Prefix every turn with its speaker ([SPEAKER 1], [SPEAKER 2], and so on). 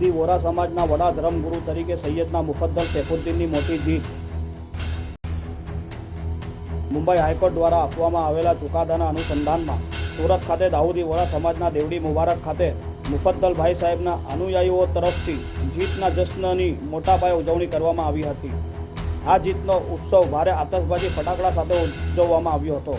[SPEAKER 1] દાઉદી વોરા સમાજના વડા ધર્મગુરુ તરીકે સૈયદના મુફદ્દલ સૈફુદ્દીનની મોટી જીત। મુંબઈ હાઈકોર્ટ દ્વારા આપવામાં આવેલા ચુકાદાના અનુસંધાનમાં સુરત ખાતે દાઉદી વોરા સમાજના દેવડી મુબારક ખાતે મુફદ્દલભાઈ સાહેબના અનુયાયીઓ તરફથી જીતના જશ્નની મોટા પાયે ઉજવણી કરવામાં આવી હતી। આ જીતનો ઉત્સવ ભારે આતશબાજી ફટાકડા સાથે ઉજવવામાં આવ્યો હતો।